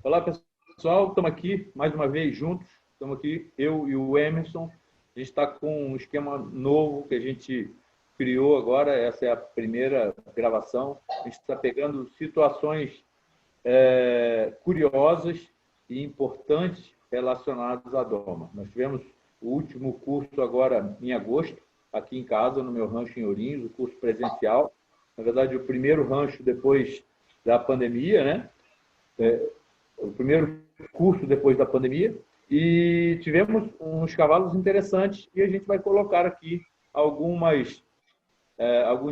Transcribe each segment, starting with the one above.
Olá, pessoal. Estamos aqui mais uma vez juntos. Estamos aqui, eu e o Emerson. A gente está com um esquema novo que a gente criou agora. Essa é a primeira gravação. A gente está pegando situações curiosas e importantes relacionadas à doma. Nós tivemos o último curso agora em agosto, aqui em casa, no meu rancho em Ourinhos, o curso presencial. Na verdade, o primeiro rancho depois da pandemia, né? O primeiro curso depois da pandemia, e tivemos uns cavalos interessantes e a gente vai colocar aqui alguns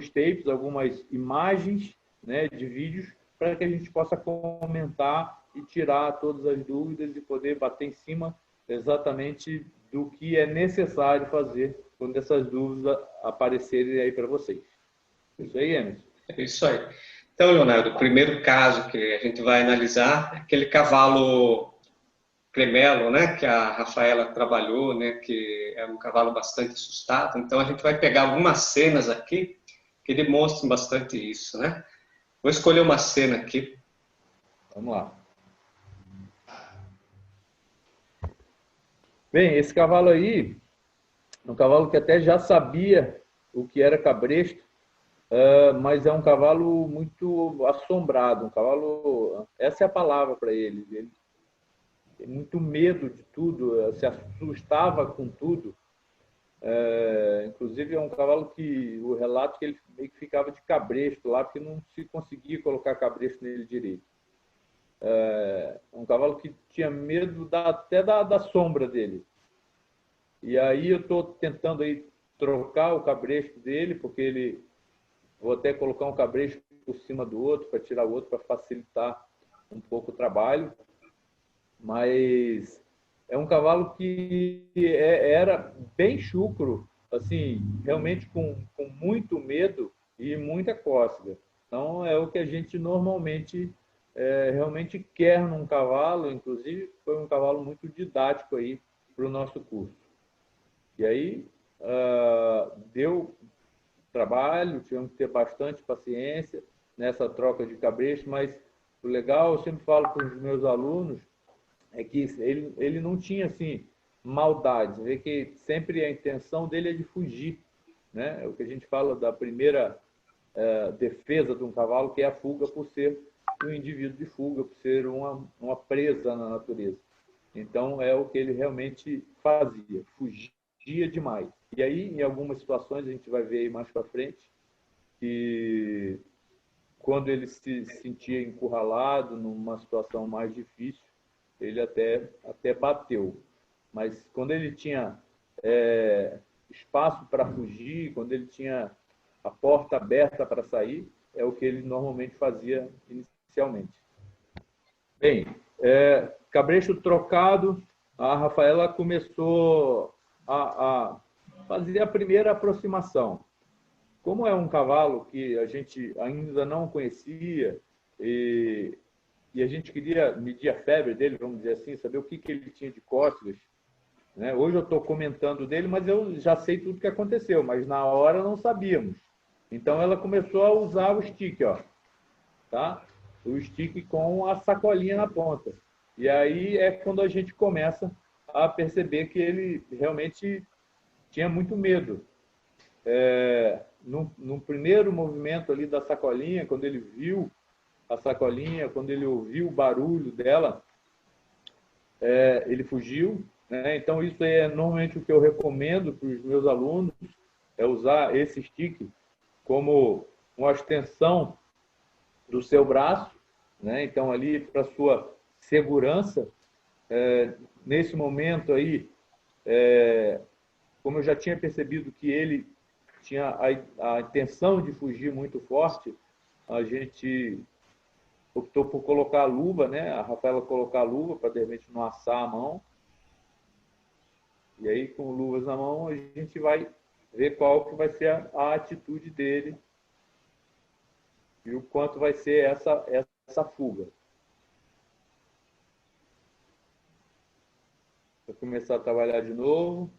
tapes, algumas imagens, né, de vídeos para que a gente possa comentar e tirar todas as dúvidas e poder bater em cima exatamente do que é necessário fazer quando essas dúvidas aparecerem aí para vocês. Isso aí, Emerson? É isso aí. Então, Leonardo, o primeiro caso que a gente vai analisar é aquele cavalo Cremelo, né, que a Rafaela trabalhou, né, que é um cavalo bastante assustado. Então, a gente vai pegar algumas cenas aqui que demonstram bastante isso, né? Vou escolher uma cena aqui. Vamos lá. Bem, esse cavalo aí, um cavalo que até já sabia o que era cabresto, mas é um cavalo muito assombrado, um cavalo, essa é a palavra para ele. Ele tem muito medo de tudo, se assustava com tudo. Inclusive é um cavalo que o relato que ele meio que ficava de cabresto lá, porque não se conseguia colocar cabresto nele direito. Um cavalo que tinha medo até da sombra dele. E aí eu estou tentando aí trocar o cabresto dele, porque ele vou até colocar um cabresto por cima do outro para tirar o outro para facilitar um pouco o trabalho. Mas é um cavalo que era bem chucro, assim, realmente com muito medo e muita cócega. Então é o que a gente normalmente realmente quer num cavalo, inclusive foi um cavalo muito didático aí para o nosso curso. E aí deu trabalho, tivemos que ter bastante paciência nessa troca de cabresto, mas o legal, eu sempre falo para os meus alunos, é que ele não tinha assim maldade, vê que sempre a intenção dele é de fugir, né? É o que a gente fala da primeira defesa de um cavalo, que é a fuga, por ser um indivíduo de fuga, por ser uma presa na natureza. Então é o que ele realmente fazia, fugia demais. E aí, em algumas situações, a gente vai ver aí mais para frente, que quando ele se sentia encurralado numa situação mais difícil, ele até bateu. Mas quando ele tinha espaço para fugir, quando ele tinha a porta aberta para sair, é o que ele normalmente fazia inicialmente. Bem, cabresto trocado, a Rafaela começou a fazer a primeira aproximação. Como é um cavalo que a gente ainda não conhecia e a gente queria medir a febre dele, vamos dizer assim, saber o que ele tinha de cócegas, né? Hoje eu estou comentando dele, mas eu já sei tudo o que aconteceu, mas na hora não sabíamos. Então ela começou a usar o stick, ó, tá? O stick com a sacolinha na ponta. E aí é quando a gente começa a perceber que ele realmente tinha muito medo. No primeiro movimento ali da sacolinha, quando ele viu a sacolinha, quando ele ouviu o barulho dela, ele fugiu, né? Então isso é normalmente o que eu recomendo para os meus alunos, é usar esse stick como uma extensão do seu braço, né? Então ali para sua segurança, nesse momento aí, como eu já tinha percebido que ele tinha a intenção de fugir muito forte, a gente optou por colocar a luva, né? A Rafaela colocar a luva para de repente não assar a mão. E aí, com luvas na mão, a gente vai ver qual que vai ser a atitude dele e o quanto vai ser essa fuga. Vou começar a trabalhar de novo.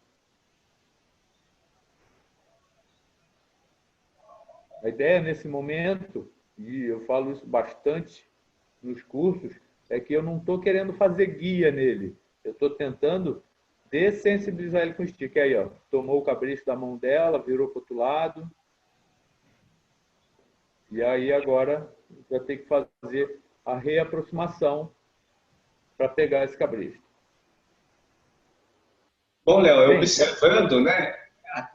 A ideia nesse momento, e eu falo isso bastante nos cursos, é que eu não estou querendo fazer guia nele. Eu estou tentando dessensibilizar ele com o stick. Aí, ó, tomou o cabresto da mão dela, virou para o outro lado. E aí agora vai ter que fazer a reaproximação para pegar esse cabresto. Bom, Léo, eu observando, né,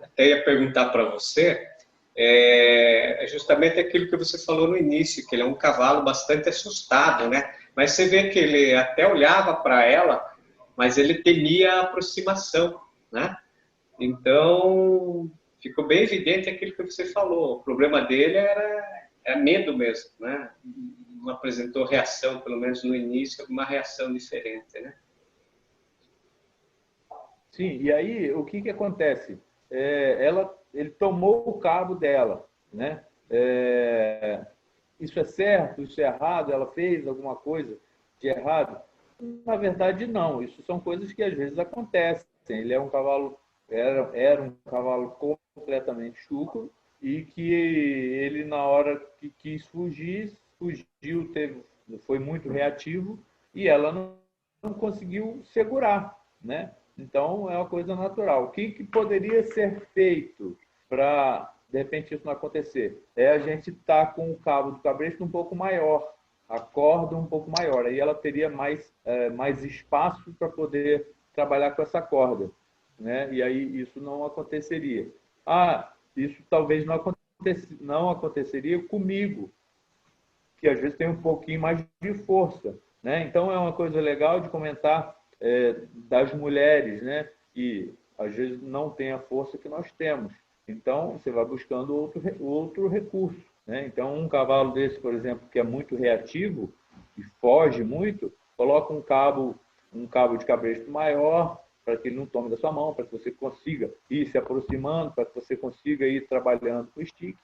até ia perguntar para você, é justamente aquilo que você falou no início, que ele é um cavalo bastante assustado, né? Mas você vê que ele até olhava para ela, mas ele temia a aproximação, né? Então, ficou bem evidente aquilo que você falou. O problema dele era medo mesmo, né? Não apresentou reação, pelo menos no início, uma reação diferente, né? Sim, e aí o que acontece? Ele tomou o cabo dela, né? Isso é certo, isso é errado, ela fez alguma coisa de errado? Na verdade, não. Isso são coisas que às vezes acontecem. Ele é um cavalo, era um cavalo completamente chucro e que ele, na hora que quis fugir, fugiu, foi muito reativo e ela não conseguiu segurar, né? Então, é uma coisa natural. O que poderia ser feito para, de repente, isso não acontecer? É a gente estar com o cabo do cabresto um pouco maior, a corda um pouco maior. Aí ela teria mais espaço para poder trabalhar com essa corda, né? E aí isso não aconteceria. Isso talvez não aconteceria comigo, que às vezes tem um pouquinho mais de força, né? Então, é uma coisa legal de comentar das mulheres, né? Que às vezes não tem a força que nós temos. Então, você vai buscando outro recurso, né? Então, um cavalo desse, por exemplo, que é muito reativo e foge muito, coloca um cabo de cabresto maior para que ele não tome da sua mão, para que você consiga ir se aproximando, para que você consiga ir trabalhando com o stick.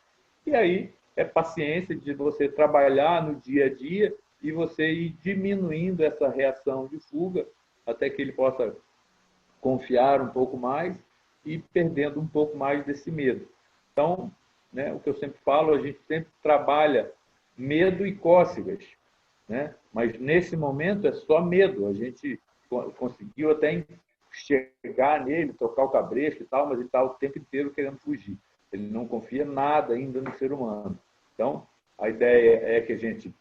E aí é paciência de você trabalhar no dia a dia e você ir diminuindo essa reação de fuga até que ele possa confiar um pouco mais e perdendo um pouco mais desse medo. Então, né, o que eu sempre falo, a gente sempre trabalha medo e cócegas, né? Mas nesse momento é só medo. A gente conseguiu até chegar nele, tocar o cabresto e tal, mas ele está o tempo inteiro querendo fugir. Ele não confia nada ainda no ser humano. Então, a ideia é que a gente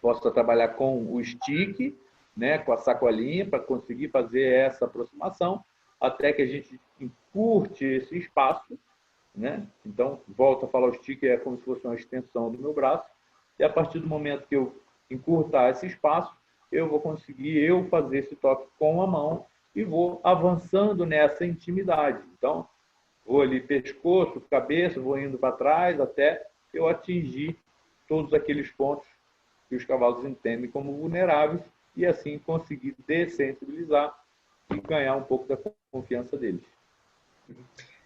possa trabalhar com o stick, né, com a sacolinha, para conseguir fazer essa aproximação, até que a gente encurte esse espaço, né? Então, volto a falar, o stick é como se fosse uma extensão do meu braço, e a partir do momento que eu encurtar esse espaço, eu vou conseguir fazer esse toque com a mão e vou avançando nessa intimidade. Então, vou ali pescoço, cabeça, vou indo para trás até eu atingir todos aqueles pontos que os cavalos entendem como vulneráveis e assim conseguir dessensibilizar e ganhar um pouco da confiança deles.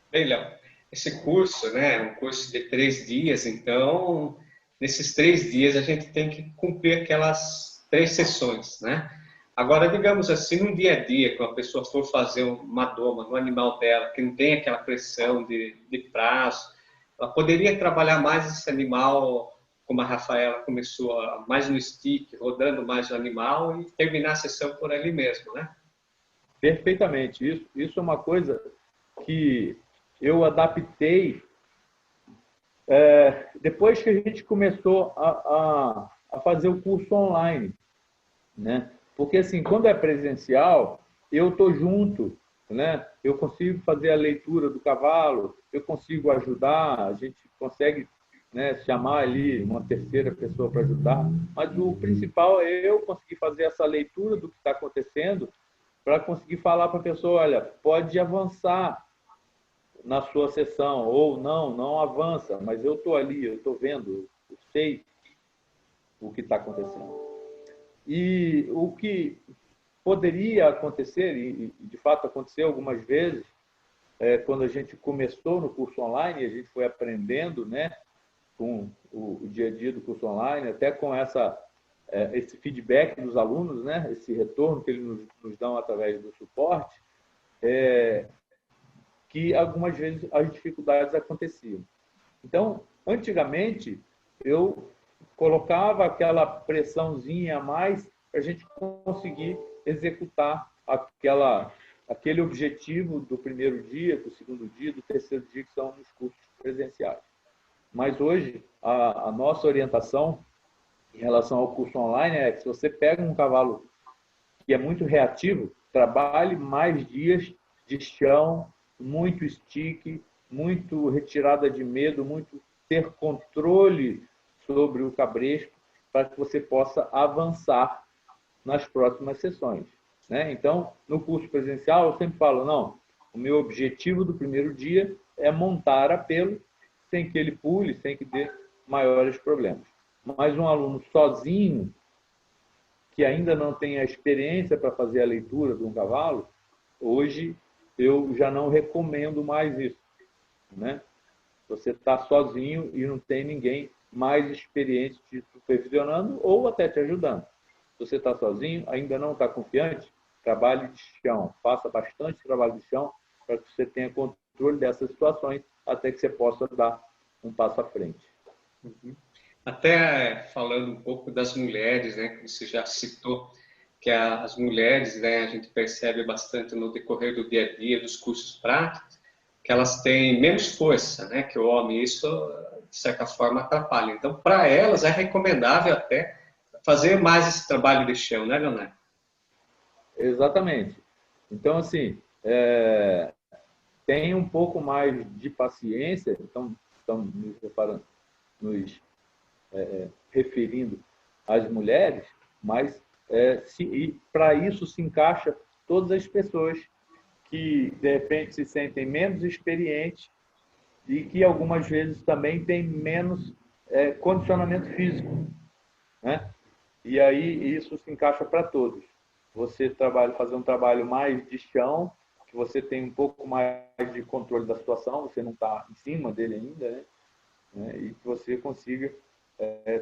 Bem, Léo, esse curso, né, é um curso de 3 dias, então, nesses 3 dias a gente tem que cumprir aquelas 3 sessões, né? Agora, digamos assim, no dia a dia, quando a pessoa for fazer uma doma no animal dela, que não tem aquela pressão de prazo, ela poderia trabalhar mais esse animal, como a Rafaela começou, mais no stick, rodando mais o animal e terminar a sessão por ali mesmo, né? Perfeitamente. Isso é uma coisa que eu adaptei depois que a gente começou a fazer o curso online, né? Porque, assim, quando é presencial, eu estou junto, né? Eu consigo fazer a leitura do cavalo, eu consigo ajudar, a gente consegue, né, chamar ali uma terceira pessoa para ajudar, mas o principal é eu conseguir fazer essa leitura do que está acontecendo para conseguir falar para a pessoa, olha, pode avançar na sua sessão, ou não avança, mas eu estou ali, eu estou vendo, eu sei o que está acontecendo. E o que poderia acontecer, e de fato aconteceu algumas vezes, quando a gente começou no curso online, a gente foi aprendendo, né, com o dia a dia do curso online, até com esse feedback dos alunos, né, esse retorno que eles nos dão através do suporte, que algumas vezes as dificuldades aconteciam. Então, antigamente, eu colocava aquela pressãozinha a mais para a gente conseguir executar aquele objetivo do primeiro dia, do segundo dia, do terceiro dia, que são os cursos presenciais. Mas hoje, a nossa orientação em relação ao curso online é que se você pega um cavalo que é muito reativo, trabalhe mais dias de chão, muito stick, muito retirada de medo, muito ter controle sobre o cabresto para que você possa avançar nas próximas sessões. Né? Então, no curso presencial, eu sempre falo, não, o meu objetivo do primeiro dia é montar apelo sem que ele pule, sem que dê maiores problemas. Mas um aluno sozinho, que ainda não tem a experiência para fazer a leitura de um cavalo, hoje eu já não recomendo mais isso. Né? Você está sozinho e não tem ninguém mais experiente te supervisionando ou até te ajudando. Se você está sozinho, ainda não está confiante, trabalhe de chão, faça bastante trabalho de chão para que você tenha controle dessas situações até que você possa dar um passo à frente. Uhum. Até falando um pouco das mulheres, né, que você já citou, que as mulheres, né, a gente percebe bastante no decorrer do dia a dia, dos cursos práticos, que elas têm menos força, né, que o homem. Isso, de certa forma, atrapalha. Então, para elas, é recomendável até fazer mais esse trabalho de chão, né, Leonardo? Exatamente. Então, assim, tem um pouco mais de paciência, então, estamos nos referindo às mulheres, mas para isso se encaixa todas as pessoas que, de repente, se sentem menos experientes e que, algumas vezes, também têm menos condicionamento físico. Né? E aí isso se encaixa para todos. Você fazer um trabalho mais de chão, que você tem um pouco mais de controle da situação, você não está em cima dele ainda, né? E que você consiga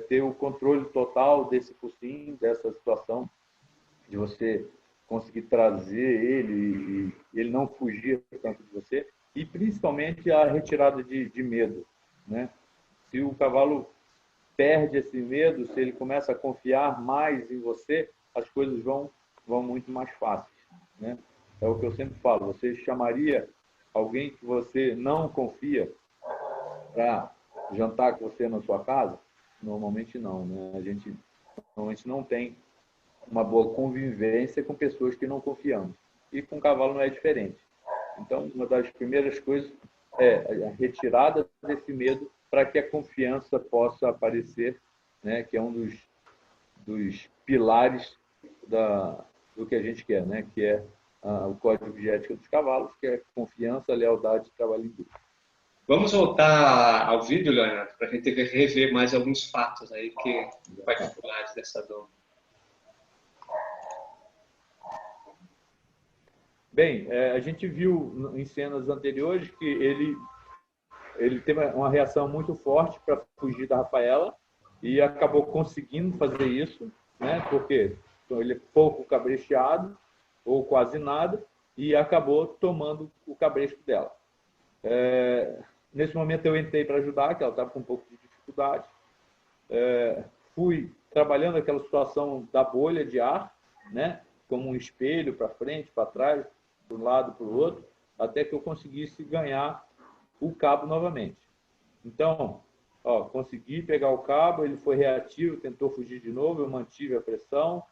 ter o controle total desse focinho, dessa situação, de você conseguir trazer ele e ele não fugir tanto de você, e principalmente a retirada de medo. Né? Se o cavalo perde esse medo, se ele começa a confiar mais em você, as coisas vão muito mais fáceis. Né? É o que eu sempre falo, você chamaria alguém que você não confia para jantar com você na sua casa? Normalmente não, né? A gente normalmente não tem uma boa convivência com pessoas que não confiamos. E com o cavalo não é diferente. Então, uma das primeiras coisas é a retirada desse medo para que a confiança possa aparecer, né? Que é um dos pilares do que a gente quer, né? Que é o código de ética dos cavalos, que é confiança, lealdade e trabalho em grupo. Vamos voltar ao vídeo, Leonardo, para a gente rever mais alguns fatos aí que particulares dessa doma. Bem, a gente viu em cenas anteriores que ele teve uma reação muito forte para fugir da Rafaela e acabou conseguindo fazer isso, né? Porque ele é pouco cabrecheado ou quase nada e acabou tomando o cabresto dela. Nesse momento eu entrei para ajudar, que ela estava com um pouco de dificuldade. Fui trabalhando aquela situação da bolha de ar, né? Como um espelho para frente, para trás, para um lado, para o outro, até que eu conseguisse ganhar o cabo novamente. Então, consegui pegar o cabo, ele foi reativo, tentou fugir de novo, eu mantive a pressão,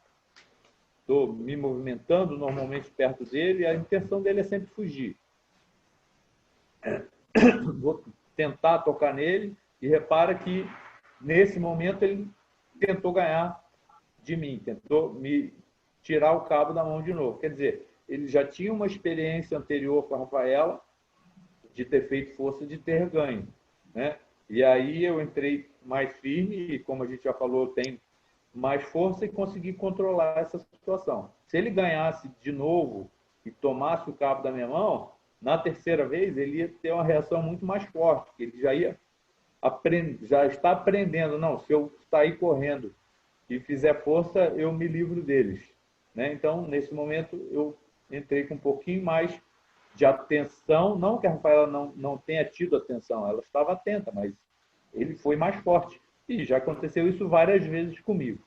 estou me movimentando normalmente perto dele, e a intenção dele é sempre fugir. Vou tentar tocar nele e repara que, nesse momento, ele tentou ganhar de mim, tentou me tirar o cabo da mão de novo. Quer dizer, ele já tinha uma experiência anterior com a Rafaela de ter feito força, de ter ganho. Né? E aí eu entrei mais firme e, como a gente já falou, tem mais força e consegui controlar essa situação. Se ele ganhasse de novo e tomasse o cabo da minha mão, na terceira vez ele ia ter uma reação muito mais forte, que ele já está aprendendo, não, se eu sair correndo e fizer força, eu me livro deles. Né? Então, nesse momento, eu entrei com um pouquinho mais de atenção, não que a Rafaela não tenha tido atenção, ela estava atenta, mas ele foi mais forte. E já aconteceu isso várias vezes comigo.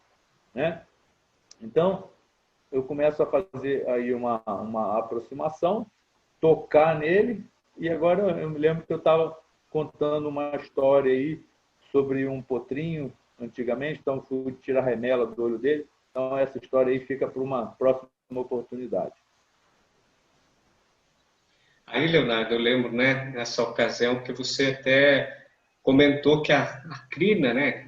Né? Então, eu começo a fazer aí uma aproximação, tocar nele, e agora eu me lembro que eu estava contando uma história aí sobre um potrinho, antigamente, então fui tirar a remela do olho dele, então essa história aí fica para uma próxima oportunidade. Aí, Leonardo, eu lembro, né, nessa ocasião que você até comentou que a crina, né,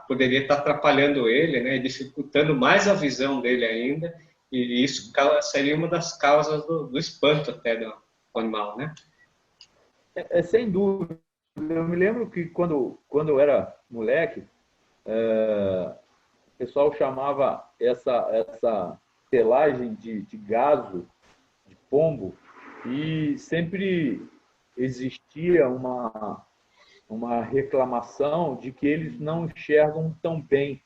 poderia estar atrapalhando ele, né, dificultando mais a visão dele ainda, e isso seria uma das causas do espanto até do animal, né? Sem dúvida. Eu me lembro que quando eu era moleque, o pessoal chamava essa pelagem de gaso, de pombo, e sempre existia uma reclamação de que eles não enxergam tão bem.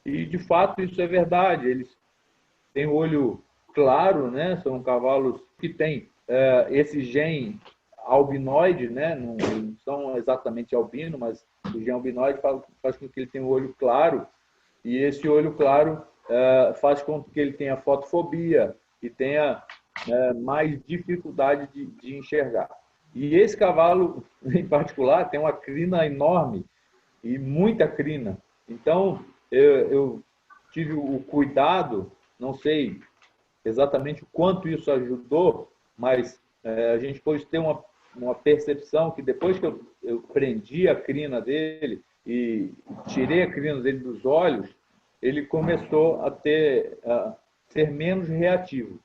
E, de fato, isso é verdade. Eles têm o olho claro, né? São cavalos que têm esse gene albinoide, né? Não são exatamente albino, mas o gene albinoide faz com que ele tenha o olho claro, e esse olho claro faz com que ele tenha fotofobia e tenha mais dificuldade de enxergar. E esse cavalo, em particular, tem uma crina enorme e muita crina. Então, eu tive o cuidado, não sei exatamente o quanto isso ajudou, mas a gente pôde ter uma percepção que depois que eu prendi a crina dele e tirei a crina dele dos olhos, ele começou a ser menos reativo,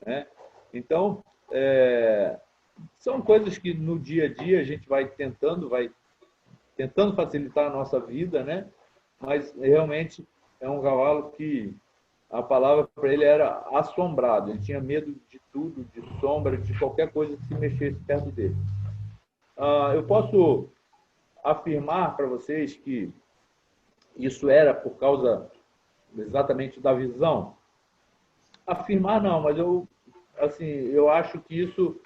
né? Então, são coisas que no dia a dia a gente vai tentando facilitar a nossa vida, né? Mas realmente é um cavalo que a palavra para ele era assombrado. Ele tinha medo de tudo, de sombra, de qualquer coisa que se mexesse perto dele. Eu posso afirmar para vocês que isso era por causa exatamente da visão? Afirmar não, mas eu acho que isso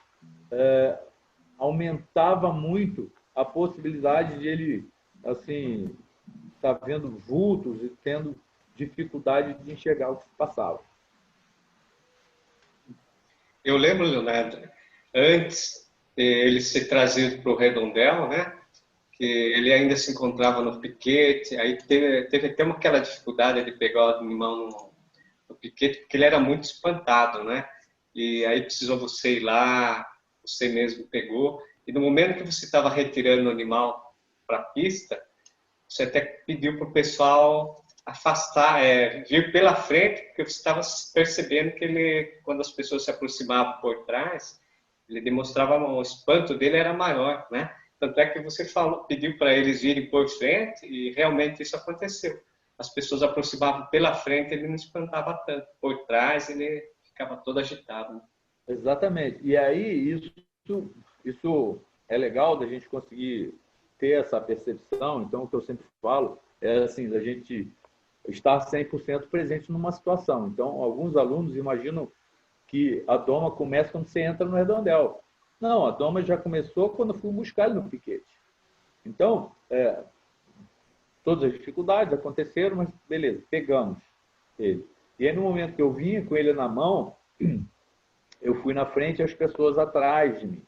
aumentava muito a possibilidade de ele assim estar vendo vultos e tendo dificuldade de enxergar o que se passava. Eu lembro, Leonardo, antes de ele ser trazido para o Redondel, né? Que ele ainda se encontrava no piquete, aí teve até aquela dificuldade de pegar o animal no piquete, porque ele era muito espantado, né? E aí precisou você ir lá, você mesmo pegou, e no momento que você estava retirando o animal para a pista, você até pediu para o pessoal afastar, vir pela frente, porque você estava percebendo que ele, quando as pessoas se aproximavam por trás, ele demonstrava o espanto dele era maior, né? Tanto é que você pediu para eles virem por frente e realmente isso aconteceu. As pessoas aproximavam pela frente, ele não espantava tanto. Por trás, ele ficava todo agitado, né? Exatamente. E aí isso é legal da gente conseguir ter essa percepção. Então, o que eu sempre falo é assim, da gente estar 100% presente numa situação. Então, alguns alunos imaginam que a doma começa quando você entra no redondel. Não, a doma já começou quando eu fui buscar ele no piquete. Então, todas as dificuldades aconteceram, mas beleza, pegamos ele. E aí, no momento que eu vinha com ele na mão, eu fui na frente e as pessoas atrás de mim.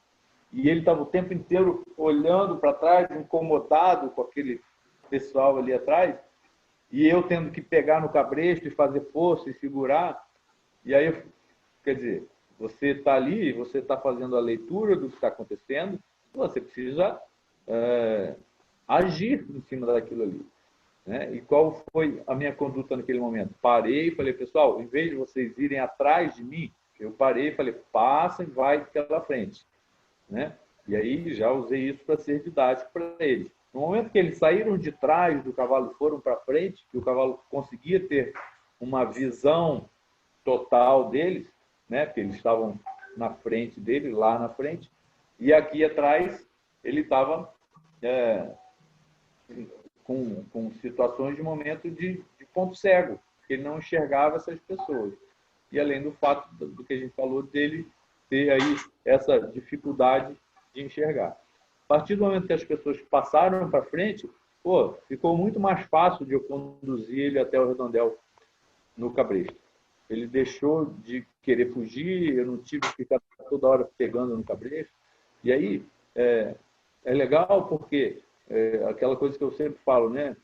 E ele estava o tempo inteiro olhando para trás, incomodado com aquele pessoal ali atrás, e eu tendo que pegar no cabresto e fazer força e segurar. E aí, quer dizer, você está ali, você está fazendo a leitura do que está acontecendo, você precisa agir em cima daquilo ali, né? E qual foi a minha conduta naquele momento? Parei e falei, pessoal, em vez de vocês irem atrás de mim, eu parei e falei, passa e vai pela frente, né? E aí já usei isso para ser didático para eles. No momento que eles saíram de trás do cavalo e foram para frente, que o cavalo conseguia ter uma visão total deles, né? Porque eles estavam na frente dele, lá na frente, e aqui atrás ele estava com situações de momento de ponto cego, que ele não enxergava essas pessoas. E além do fato do que a gente falou dele ter aí essa dificuldade de enxergar. A partir do momento que as pessoas passaram para frente, pô, ficou muito mais fácil de eu conduzir ele até o redondel no cabresto. Ele deixou de querer fugir, eu não tive que ficar toda hora pegando no cabresto. E aí é legal porque aquela coisa que eu sempre falo, né?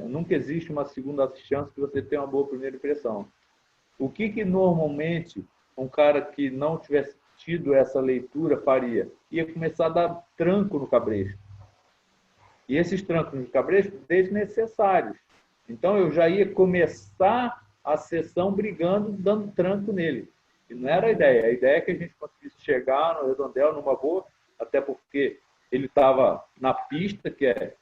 Nunca existe uma segunda chance que você tenha uma boa primeira impressão. O que normalmente um cara que não tivesse tido essa leitura faria? Ia começar a dar tranco no cabresto. E esses trancos no cabresto desnecessários. Então eu já ia começar a sessão brigando, dando tranco nele. E não era a ideia. A ideia é que a gente conseguisse chegar no redondel numa boa, até porque ele estava na pista, que é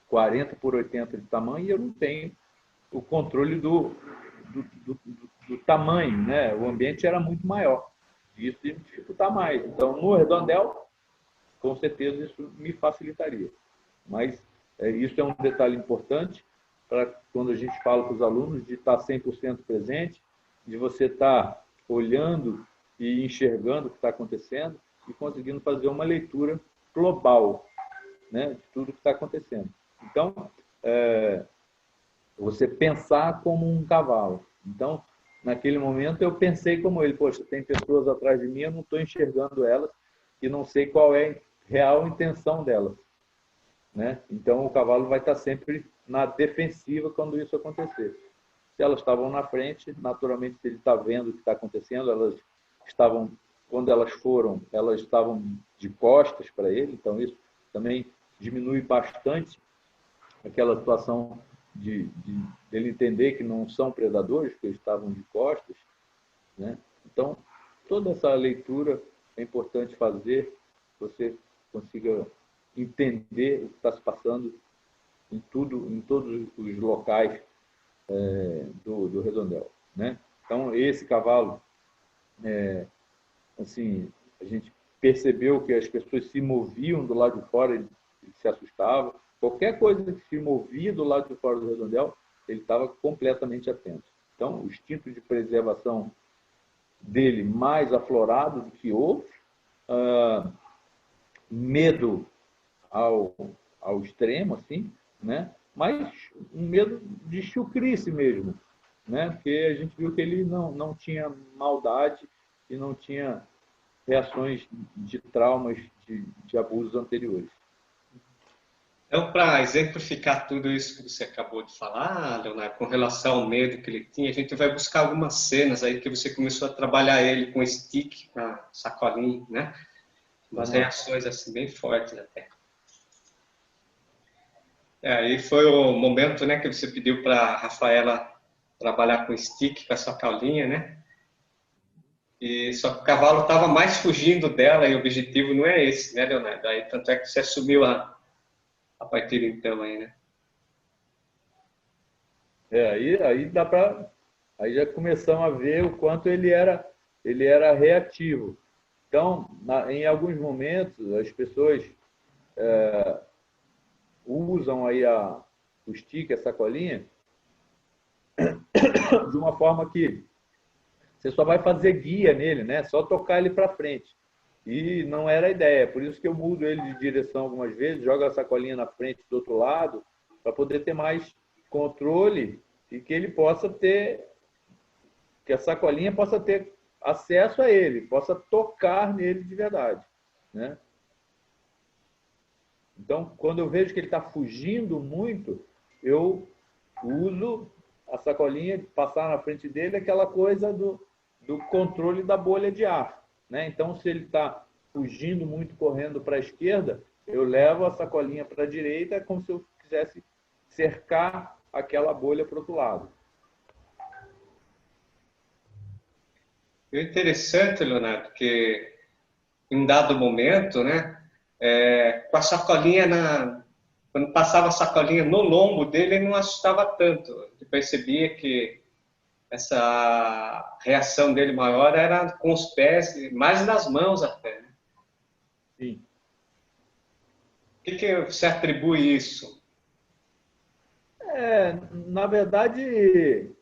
40 por 80 de tamanho, e eu não tenho o controle do tamanho, né? O ambiente era muito maior. Isso ia me dificultar mais. Então, no redondel, com certeza isso me facilitaria. Mas isso é um detalhe importante para quando a gente fala com os alunos de estar 100% presente, de você estar olhando e enxergando o que está acontecendo e conseguindo fazer uma leitura global, né, de tudo que está acontecendo. Então, você pensar como um cavalo. Então, naquele momento, eu pensei como ele. Poxa, tem pessoas atrás de mim, eu não estou enxergando elas e não sei qual é a real intenção delas. Né? Então, o cavalo vai estar sempre na defensiva quando isso acontecer. Se elas estavam na frente, naturalmente, se ele está vendo o que está acontecendo, elas estavam, quando elas foram, elas estavam de costas para ele, então isso também diminui bastante aquela situação de ele entender que não são predadores, que eles estavam de costas. Né? Então, toda essa leitura é importante fazer, você consiga entender o que está se passando em todos os locais do redondel, né? Então esse cavalo, assim, a gente percebeu que as pessoas se moviam do lado de fora, ele se assustava. Qualquer coisa que se movia do lado de fora do redondel, ele estava completamente atento. Então o instinto de preservação dele mais aflorado do que outros, medo ao extremo, assim, né? Mas um medo de chucrice mesmo, né? Porque a gente viu que ele não tinha maldade e não tinha reações de traumas, de abusos anteriores. Então, para exemplificar tudo isso que você acabou de falar, Leonardo, com relação ao medo que ele tinha, a gente vai buscar algumas cenas aí que você começou a trabalhar ele com stick, com a sacolinha, né? Umas reações assim bem fortes até. Aí foi o momento, né, que você pediu para a Rafaela trabalhar com stick, com a sacolinha, né? E só que o cavalo estava mais fugindo dela e o objetivo não é esse, né, Leonardo? Aí tanto é que você assumiu a partir de então aí, né? Aí dá para, aí já começamos a ver o quanto ele era reativo. Então, em alguns momentos as pessoas usam aí o stick, a sacolinha, de uma forma que você só vai fazer guia nele, né? Só tocar ele para frente. E não era a ideia. Por isso que eu mudo ele de direção algumas vezes, jogo a sacolinha na frente do outro lado, para poder ter mais controle e que ele possa ter, que a sacolinha possa ter acesso a ele, possa tocar nele de verdade, né? Então, quando eu vejo que ele está fugindo muito, eu uso a sacolinha, passar na frente dele, aquela coisa do controle da bolha de ar, né? Então, se ele está fugindo muito, correndo para a esquerda, eu levo a sacolinha para a direita, como se eu quisesse cercar aquela bolha para o outro lado. É interessante, Leonardo, que em um dado momento, né, com a sacolinha quando passava a sacolinha no lombo dele, ele não assustava tanto. Ele percebia que essa reação dele maior era com os pés, mais nas mãos até. Né? Sim. O que você atribui isso? Na verdade,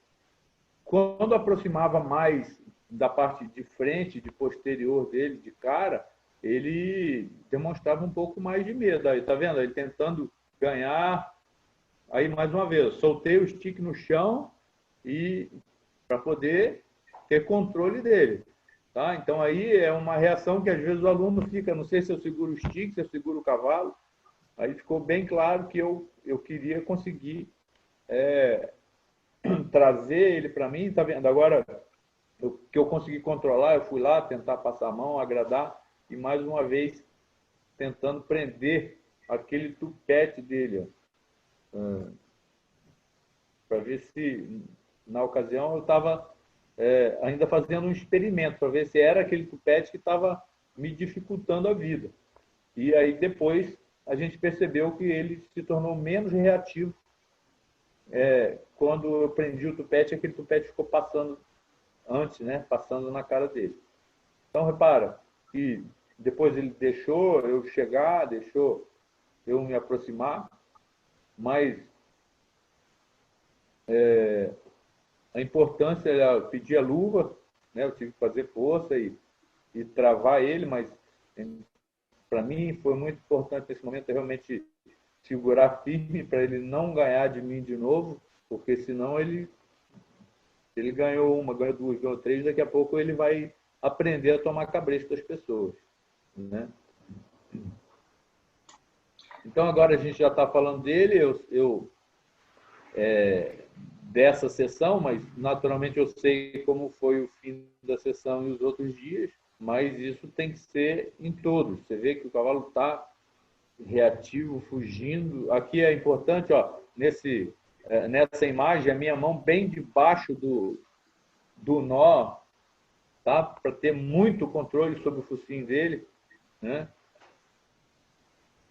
quando aproximava mais da parte de frente, de posterior dele, de cara, ele demonstrava um pouco mais de medo. Aí, tá vendo? Ele tentando ganhar. Aí, mais uma vez, eu soltei o stick no chão e para poder ter controle dele. Tá? Então, aí é uma reação que às vezes o aluno fica, não sei se eu seguro o stick, se eu seguro o cavalo. Aí ficou bem claro que eu queria conseguir trazer ele para mim. Tá vendo? Agora, que eu consegui controlar, eu fui lá tentar passar a mão, agradar, e mais uma vez tentando prender aquele tupete dele, para ver se, na ocasião, eu estava ainda fazendo um experimento, para ver se era aquele tupete que estava me dificultando a vida. E aí, depois, a gente percebeu que ele se tornou menos reativo. Quando eu prendi o tupete, aquele tupete ficou passando antes, né? Passando na cara dele. Então, repara que depois ele deixou eu chegar, deixou eu me aproximar, mas a importância era pedir a luva, né? Eu tive que fazer força e travar ele, mas para mim foi muito importante nesse momento realmente segurar firme para ele não ganhar de mim de novo, porque senão ele ganhou uma, ganhou duas, ganhou três, daqui a pouco ele vai aprender a tomar cabresto das pessoas, né? Então agora a gente já está falando dele, dessa sessão, mas naturalmente eu sei como foi o fim da sessão e os outros dias, mas isso tem que ser em todos. Você vê que o cavalo está reativo, fugindo. Aqui é importante, ó, nessa imagem, a minha mão bem debaixo do nó, tá? Para ter muito controle sobre o focinho dele, né?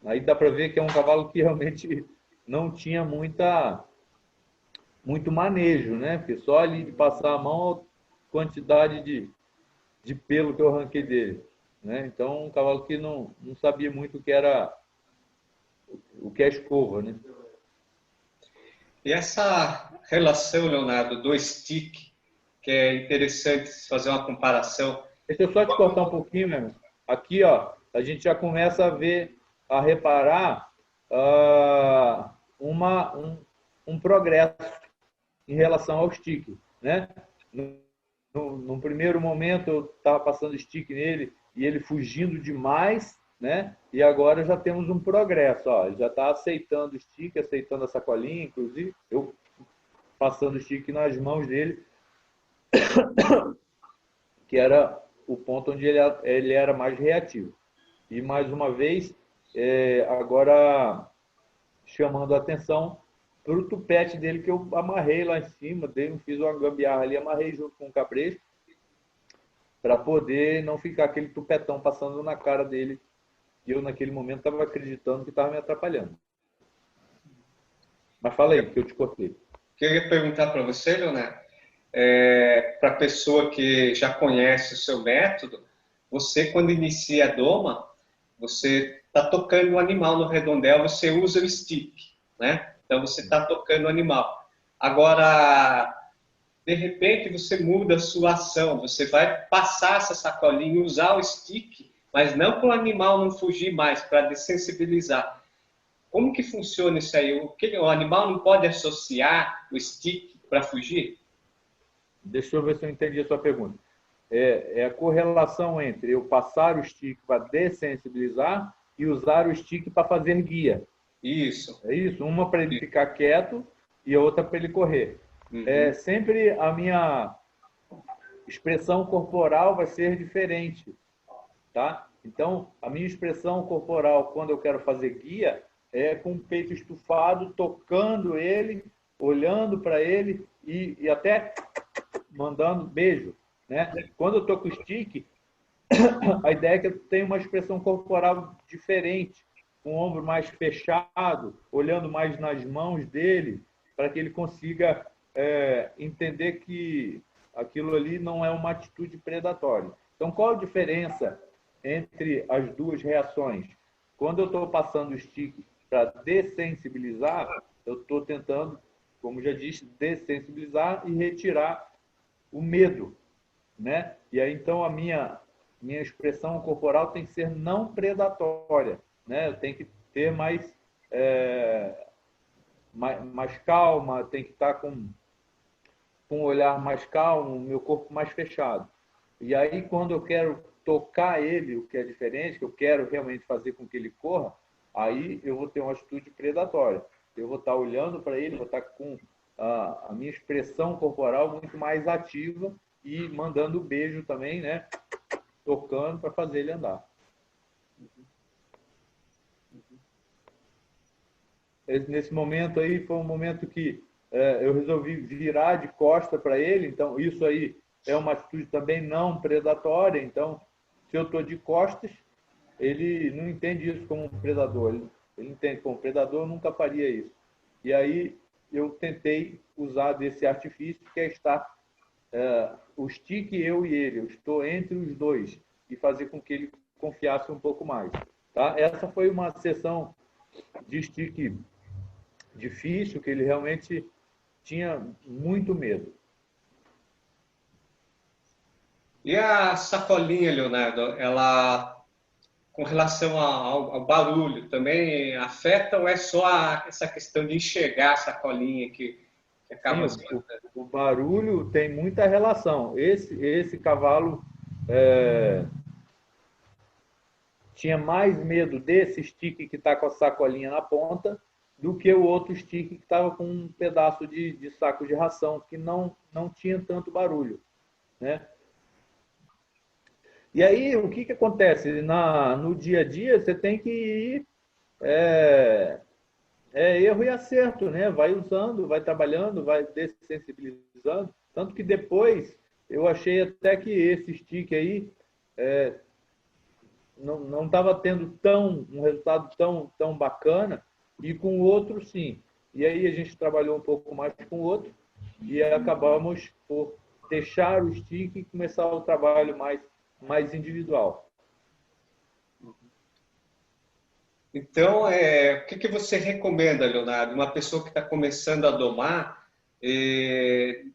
Aí dá para ver que é um cavalo que realmente não tinha muito manejo, né? Porque só ali de passar a mão, a quantidade de pelo que eu arranquei dele, né? Então, um cavalo que não sabia muito o que é escova, né? E essa relação, Leonardo, do stick, que é interessante fazer uma comparação. Deixa eu só te cortar um pouquinho, meu amigo. Aqui, ó, a gente já começa a reparar um progresso em relação ao stick, né? No primeiro momento eu estava passando stick nele e ele fugindo demais, né? E agora já temos um progresso, ó. Ele já está aceitando o stick, aceitando a sacolinha, inclusive eu passando stick nas mãos dele, que era o ponto onde ele era mais reativo. E mais uma vez, agora chamando a atenção para o tupete dele que eu amarrei lá em cima, fiz uma gambiarra ali, amarrei junto com o cabresto, para poder não ficar aquele tupetão passando na cara dele. E eu, naquele momento, estava acreditando que estava me atrapalhando. Mas fala aí, que eu te cortei. Queria perguntar para você, Leonardo, para a pessoa que já conhece o seu método, você, quando inicia a doma, você está tocando o animal no redondel, você usa o stick, né? Então, você está tocando o animal. Agora, de repente, você muda a sua ação, você vai passar essa sacolinha, usar o stick, mas não para o animal não fugir mais, para dessensibilizar. Como que funciona isso aí? O animal não pode associar o stick para fugir? Deixa eu ver se eu entendi a sua pergunta. É a correlação entre eu passar o stick para dessensibilizar e usar o stick para fazer guia. Isso. É isso? Uma para ele ficar quieto e a outra para ele correr. Uhum. Sempre a minha expressão corporal vai ser diferente, tá? Então, a minha expressão corporal, quando eu quero fazer guia, é com o peito estufado, tocando ele, olhando para ele e até mandando beijo, né? Quando eu tô com o stick, a ideia é que eu tenho uma expressão corporal diferente, com o ombro mais fechado, olhando mais nas mãos dele, para que ele consiga entender que aquilo ali não é uma atitude predatória. Então, qual a diferença entre as duas reações? Quando eu estou passando o stick para dessensibilizar, eu estou tentando, como já disse, dessensibilizar e retirar o medo, né? E aí, então, a minha expressão corporal tem que ser não predatória, né? Eu tenho que ter mais mais calma, tem que estar com um olhar mais calmo, meu corpo mais fechado. E aí, quando eu quero tocar ele, o que é diferente, que eu quero realmente fazer com que ele corra, aí eu vou ter uma atitude predatória. Eu vou estar olhando para ele, vou estar com a minha expressão corporal muito mais ativa e mandando beijo também, né? Tocando para fazer ele andar. Nesse momento aí foi um momento que eu resolvi virar de costa para ele, então isso aí é uma atitude também não predatória, então se eu estou de costas, ele não entende isso como um predador, ele entende como predador, eu nunca faria isso. E aí eu tentei usar desse artifício que é estar o stick, eu e ele, eu estou entre os dois e fazer com que ele confiasse um pouco mais. Tá? Essa foi uma sessão de stick difícil, que ele realmente tinha muito medo. E a sacolinha, Leonardo, ela, com relação ao barulho, também afeta ou é só essa questão de enxergar a sacolinha que acaba... Sim, o barulho tem muita relação. Esse cavalo tinha mais medo desse stick que está com a sacolinha na ponta do que o outro stick que estava com um pedaço de saco de ração, que não tinha tanto barulho, né? E aí, o que acontece? No dia a dia, você tem que ir erro e acerto, né? Vai usando, vai trabalhando, vai dessensibilizando. Tanto que depois, eu achei até que esse stick aí não estava tendo um resultado tão bacana, e com o outro, sim. E aí a gente trabalhou um pouco mais com o outro, e acabamos por deixar o stick e começar o trabalho mais individual. Então, o que você recomenda, Leonardo? Uma pessoa que está começando a domar,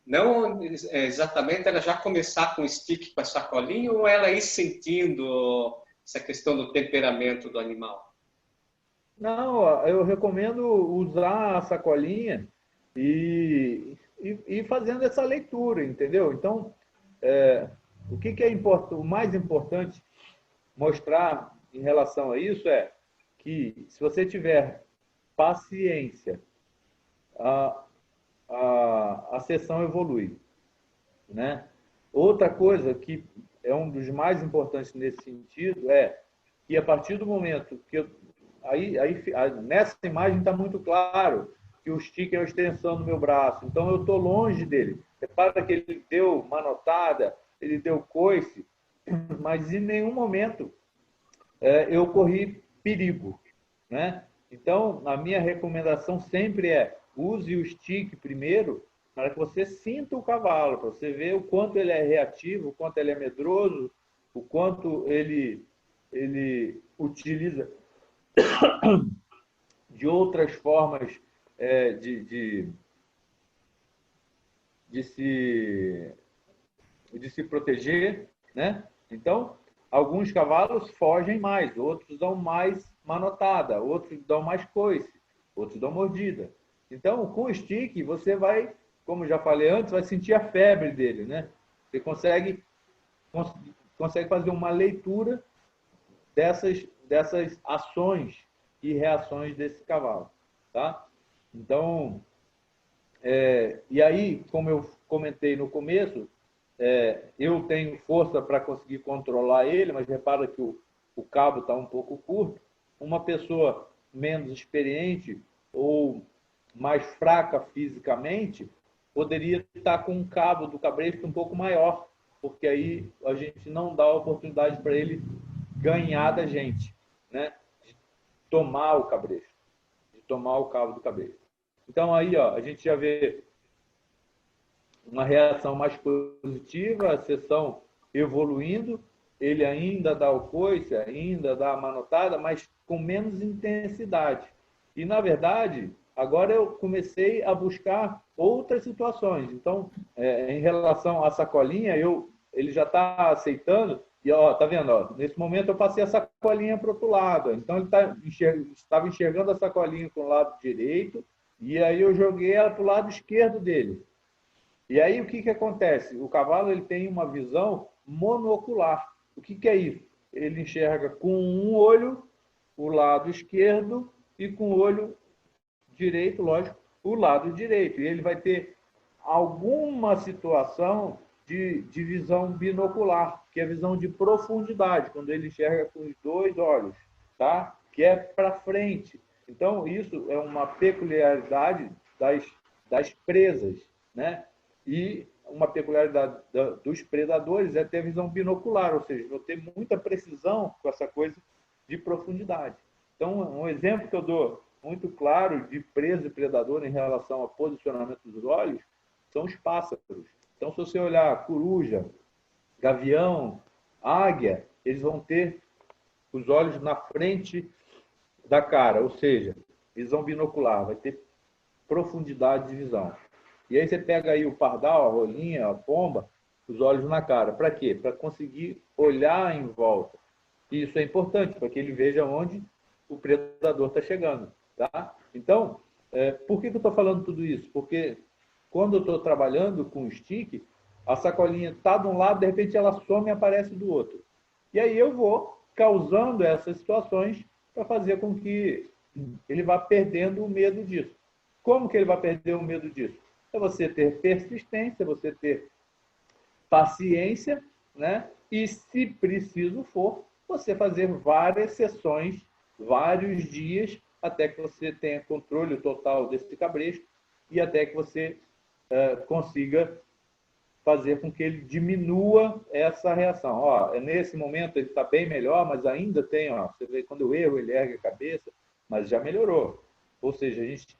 não exatamente ela já começar com stick, com a sacolinha, ou ela ir sentindo essa questão do temperamento do animal? Não, eu recomendo usar a sacolinha e fazendo essa leitura, entendeu? Então, o que é importante, o mais importante mostrar em relação a isso é que, se você tiver paciência, a sessão evolui, né? Outra coisa que é um dos mais importantes nesse sentido é que, a partir do momento que nessa imagem está muito claro que o stick é a extensão do meu braço, então eu estou longe dele. Repara que ele deu manotada, ele deu coice, mas em nenhum momento eu corri perigo, né? Então, a minha recomendação sempre é: use o stick primeiro para que você sinta o cavalo, para você ver o quanto ele é reativo, o quanto ele é medroso, o quanto ele utiliza de outras formas de se proteger, né? Então, alguns cavalos fogem mais, outros dão mais manotada, outros dão mais coice, outros dão mordida. Então, com o stick, você vai, como já falei antes, vai sentir a febre dele, né? Você consegue fazer uma leitura dessas ações e reações desse cavalo, tá? Então, e aí, como eu comentei no começo, eu tenho força para conseguir controlar ele, mas repara que o cabo está um pouco curto. Uma pessoa menos experiente ou mais fraca fisicamente poderia estar com um cabo do cabresto um pouco maior, porque aí a gente não dá a oportunidade para ele ganhar da gente, né? De tomar o cabresto, de tomar o cabo do cabresto. Então aí, ó, a gente já vê uma reação mais positiva, a sessão evoluindo, ele ainda dá o coice, ainda dá a manotada, mas com menos intensidade. E, na verdade, agora eu comecei a buscar outras situações. Então, em relação à sacolinha, ele já está aceitando, E, ó, tá vendo? Ó, nesse momento eu passei a sacolinha para o outro lado. Então ele estava enxergando a sacolinha com o lado direito, e aí eu joguei ela para o lado esquerdo dele. E aí o que acontece? O cavalo ele tem uma visão monocular. O que é isso? Ele enxerga com um olho o lado esquerdo e com o olho direito, lógico, o lado direito. E ele vai ter alguma situação de visão binocular, que é a visão de profundidade, quando ele enxerga com os dois olhos, tá? Que é para frente. Então, isso é uma peculiaridade das presas, né? E uma peculiaridade dos predadores é ter a visão binocular, ou seja, vou ter muita precisão com essa coisa de profundidade. Então, um exemplo que eu dou muito claro de presa e predador em relação ao posicionamento dos olhos são os pássaros. Então, se você olhar coruja, gavião, águia, eles vão ter os olhos na frente da cara, ou seja, visão binocular, vai ter profundidade de visão. E aí você pega aí o pardal, a rolinha, a pomba, os olhos na cara. Para quê? Para conseguir olhar em volta. E isso é importante, para que ele veja onde o predador está chegando. Tá? Então, por que eu estou falando tudo isso? Porque quando eu estou trabalhando com o stick, a sacolinha está de um lado, de repente ela some e aparece do outro. E aí eu vou causando essas situações para fazer com que ele vá perdendo o medo disso. Como que ele vai perder o medo disso? É você ter persistência, você ter paciência, né? E, se preciso for, você fazer várias sessões, vários dias, até que você tenha controle total desse cabresto e até que você consiga fazer com que ele diminua essa reação. Ó, nesse momento ele está bem melhor, mas ainda tem, ó, você vê, quando eu erro, ele ergue a cabeça, mas já melhorou. Ou seja, a gente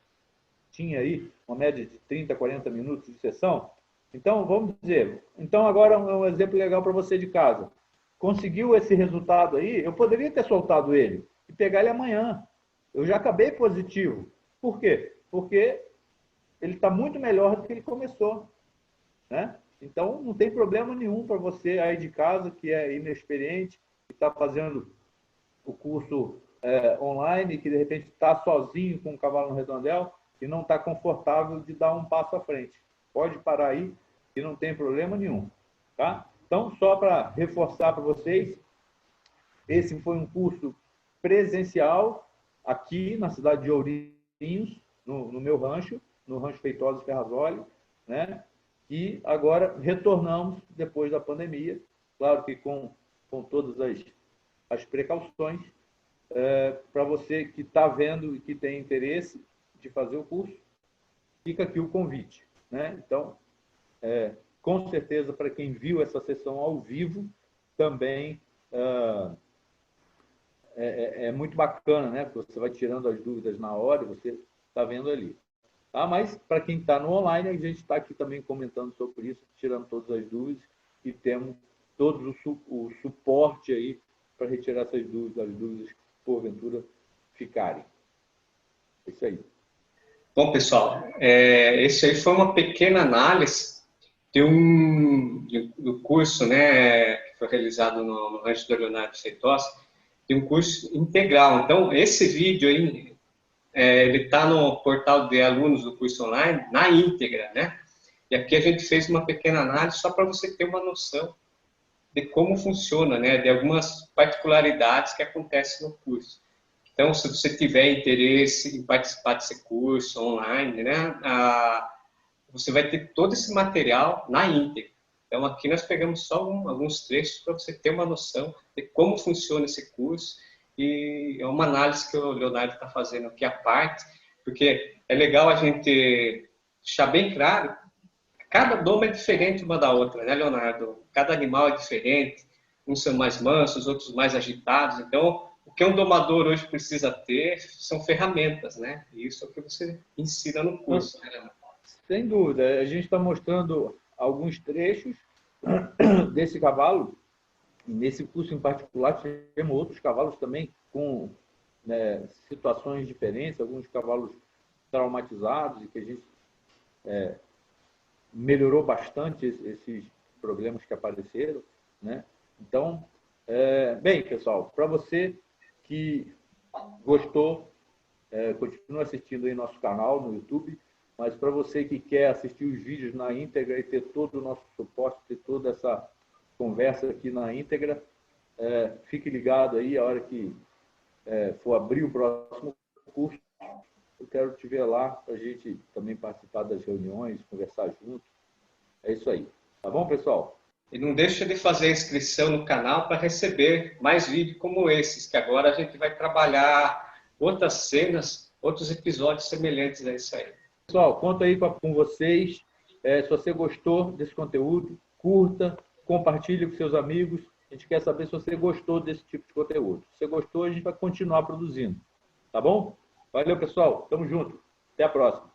tinha aí uma média de 30, 40 minutos de sessão. Então, vamos dizer, então agora um exemplo legal para você de casa. Conseguiu esse resultado aí, eu poderia ter soltado ele e pegar ele amanhã. Eu já acabei positivo. Por quê? Porque ele está muito melhor do que ele começou. Né? Então, não tem problema nenhum para você aí de casa, que é inexperiente, que está fazendo o curso online, que de repente está sozinho com o cavalo no redondel e não está confortável de dar um passo à frente. Pode parar aí, que não tem problema nenhum. Tá? Então, só para reforçar para vocês, esse foi um curso presencial aqui na cidade de Ourinhos, no meu rancho, no Rancho Feitosa Ferrazoli, né? E agora retornamos depois da pandemia, claro que com todas as precauções, para você que está vendo e que tem interesse de fazer o curso, fica aqui o convite. Né? Então, com certeza, para quem viu essa sessão ao vivo, também é muito bacana, né? Porque você vai tirando as dúvidas na hora e você está vendo ali. Tá? Mas, para quem está no online, a gente está aqui também comentando sobre isso, tirando todas as dúvidas e temos todo o suporte aí para retirar essas dúvidas, as dúvidas que porventura ficarem. É isso aí. Bom, pessoal, esse aí foi uma pequena análise do curso, né, que foi realizado no Rancho do Leonardo Feitosa, de um curso integral. Então, esse vídeo aí, ele está no portal de alunos do curso online, na íntegra, né? E aqui a gente fez uma pequena análise só para você ter uma noção de como funciona, né? De algumas particularidades que acontecem no curso. Então, se você tiver interesse em participar desse curso online, né? Você vai ter todo esse material na íntegra. Então, aqui nós pegamos só alguns trechos para você ter uma noção de como funciona esse curso. E é uma análise que o Leonardo está fazendo aqui à parte, porque é legal a gente deixar bem claro, cada doma é diferente uma da outra, né, Leonardo? Cada animal é diferente, uns são mais mansos, outros mais agitados. Então, o que um domador hoje precisa ter são ferramentas, né? E isso é o que você ensina no curso, né, Leonardo? Sem dúvida, a gente está mostrando alguns trechos desse cavalo. Nesse curso em particular, temos outros cavalos também com situações diferentes, alguns cavalos traumatizados, e que a gente melhorou bastante esses problemas que apareceram. Né? Então, Bem, pessoal, para você que gostou, continua assistindo aí nosso canal no YouTube, mas para você que quer assistir os vídeos na íntegra e ter todo o nosso suporte, ter toda essa conversa aqui na íntegra, fique ligado aí a hora que for abrir o próximo curso. Eu quero te ver lá para a gente também participar das reuniões, conversar junto. É isso aí. Tá bom, pessoal? E não deixa de fazer a inscrição no canal para receber mais vídeos como esses, que agora a gente vai trabalhar outras cenas, outros episódios semelhantes a isso aí. Pessoal, conto aí com vocês. Se você gostou desse conteúdo, curta, compartilhe com seus amigos. A gente quer saber se você gostou desse tipo de conteúdo. Se você gostou, a gente vai continuar produzindo. Tá bom? Valeu, pessoal. Tamo junto. Até a próxima.